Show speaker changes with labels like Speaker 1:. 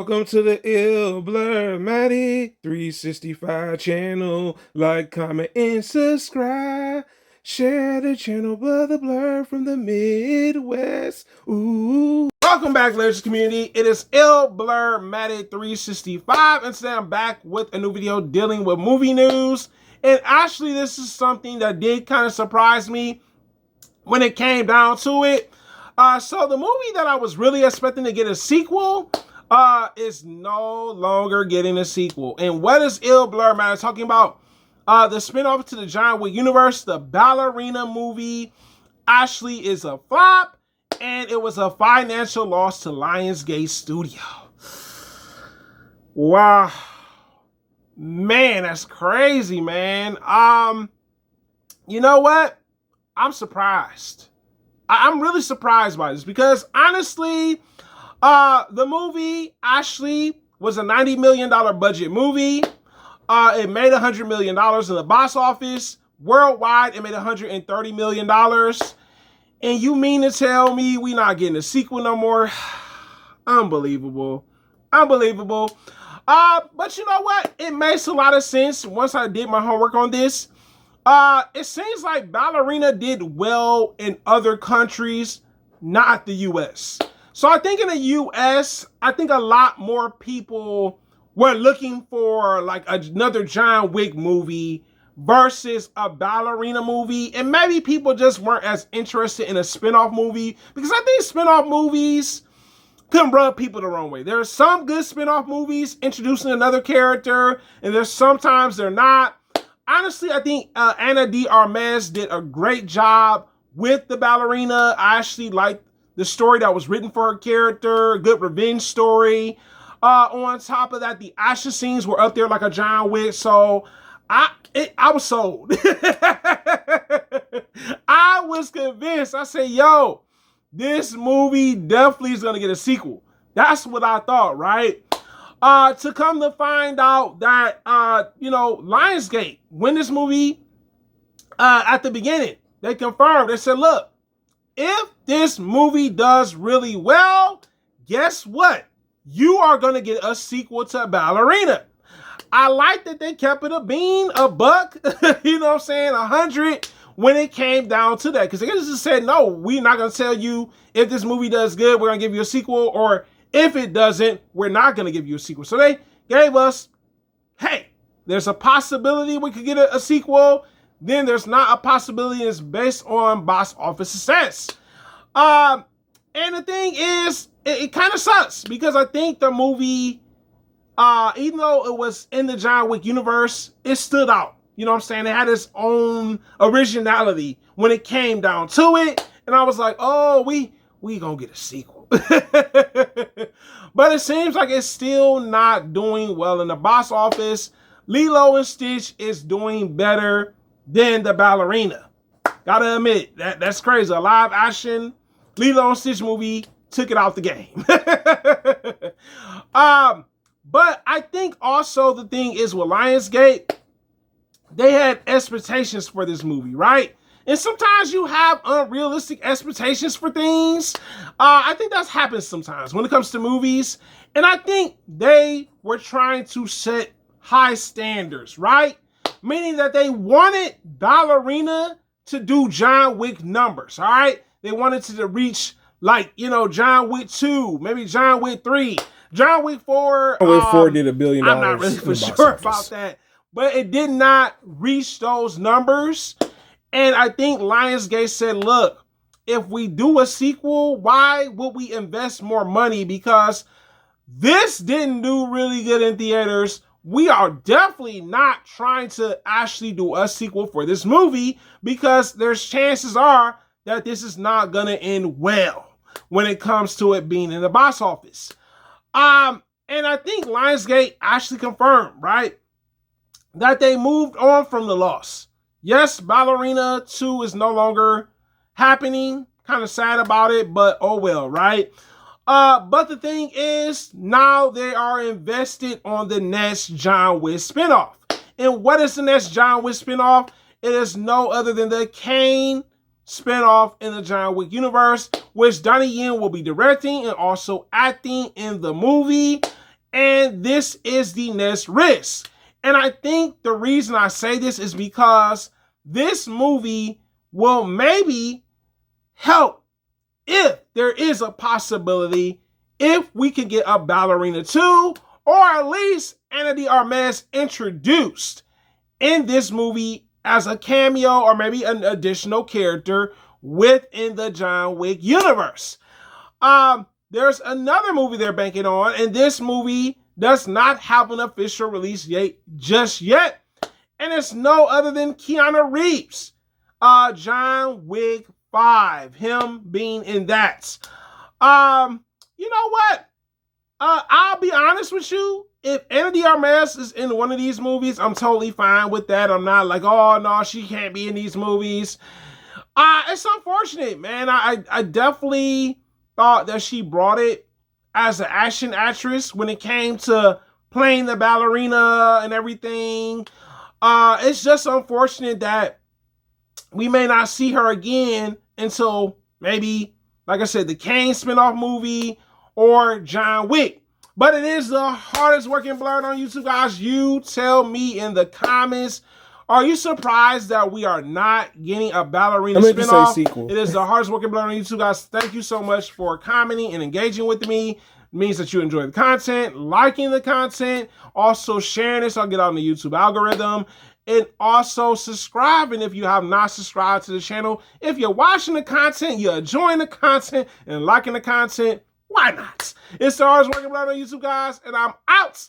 Speaker 1: Welcome to the L Blur Matty 365 channel. Like, comment, and subscribe. Share the channel, Brother Blur from the Midwest. Ooh. Welcome back, Legends community. It is L Blur Matty 365, and today I'm back with a new video dealing with movie news. And actually, this is something that did kind of surprise me when it came down to it. So the movie that I was really expecting to get a sequel is no longer getting a sequel. And what is L Blur Matter talking about? The spinoff to the John Wick universe, the Ballerina movie, actually is a flop, and it was a financial loss to Lionsgate Studio. Wow. Man, that's crazy, man. You know what? I'm surprised. I'm really surprised by this because honestly, the movie actually was a $90 million budget movie. It made $100 million in the box office. Worldwide, it made $130 million. And you mean to tell me we not getting a sequel no more? Unbelievable. Unbelievable. But you know what? It makes a lot of sense once I did my homework on this. It seems like Ballerina did well in other countries, not the US. So I think in the US, I think a lot more people were looking for like another John Wick movie versus a Ballerina movie. And maybe people just weren't as interested in a spinoff movie because I think spinoff movies can rub people the wrong way. There are some good spinoff movies introducing another character, and there's sometimes they're not. Honestly, I think Ana de Armas did a great job with the Ballerina. I actually liked the story that was written for her character, a good revenge story. On top of that, the action scenes were up there like a John Wick, so I was sold. I was convinced. I said, yo, this movie definitely is going to get a sequel. That's what I thought, right? To come to find out that, Lionsgate, when this movie, at the beginning, they confirmed, they said, look, if this movie does really well, guess what? You are going to get a sequel to Ballerina. I like that they kept it a bean, a buck, you know what I'm saying, 100 when it came down to that. Because they just said, no, we're not going to tell you if this movie does good, we're going to give you a sequel, or if it doesn't, we're not going to give you a sequel. So they gave us, hey, there's a possibility we could get a sequel. Then there's not a possibility. It's based on box office success. And the thing is, it kind of sucks because I think the movie, even though it was in the John Wick universe, it stood out. You know what I'm saying? It had its own originality when it came down to it. And I was like, oh, we gonna get a sequel. But it seems like it's still not doing well in the box office. Lilo and Stitch is doing better than the Ballerina. Gotta admit, that's crazy. A live action Lilo and Stitch movie took it out the game. But I think also the thing is with Lionsgate, they had expectations for this movie, right? And sometimes you have unrealistic expectations for things. I think that's happened sometimes when it comes to movies. And I think they were trying to set high standards, right? Meaning that they wanted Ballerina to do John Wick numbers, all right? They wanted to reach like, John Wick 2, maybe John Wick 3, John Wick 4. John Wick 4 did $1 billion.
Speaker 2: I'm not really for sure about that.
Speaker 1: But it did not reach those numbers. And I think Lionsgate said, look, if we do a sequel, why would we invest more money? Because this didn't do really good in theaters. We are definitely not trying to actually do a sequel for this movie because there's chances are that this is not going to end well when it comes to it being in the box office. And I think Lionsgate actually confirmed, right, that they moved on from the loss. Yes, Ballerina 2 is no longer happening. Kind of sad about it, but oh well, right? But the thing is, now they are invested on the next John Wick spinoff. And what is the next John Wick spinoff? It is no other than the Kane spinoff in the John Wick universe, which Donnie Yen will be directing and also acting in the movie. and this is the next risk. And I think the reason I say this is because this movie will maybe help if there is a possibility if we can get a Ballerina 2, or at least Ana de Armas introduced in this movie as a cameo or maybe an additional character within the John Wick universe. There's another movie they're banking on, and this movie does not have an official release date just yet, and it's no other than Keanu Reeves, John Wick 5, him being in that. You know what? I'll be honest with you. If Ana de Armas is in one of these movies, I'm totally fine with that. I'm not like, oh no, she can't be in these movies. It's unfortunate, man. I definitely thought that she brought it as an action actress when it came to playing the ballerina and everything. It's just unfortunate that we may not see her again until maybe, like I said, the Kane spinoff movie or John Wick. But it is the hardest working blurred on YouTube, guys. You tell me in the comments. Are you surprised that we are not getting a Ballerina spinoff?
Speaker 2: Sequel.
Speaker 1: It is the hardest working blurred on YouTube, guys. Thank you so much for commenting and engaging with me. It means that you enjoy the content, liking the content, also sharing this. I'll get on the YouTube algorithm. And also subscribing if you have not subscribed to the channel. If you're watching the content, you're enjoying the content, and liking the content, why not? It's the hardest working blurred on YouTube, guys, and I'm out.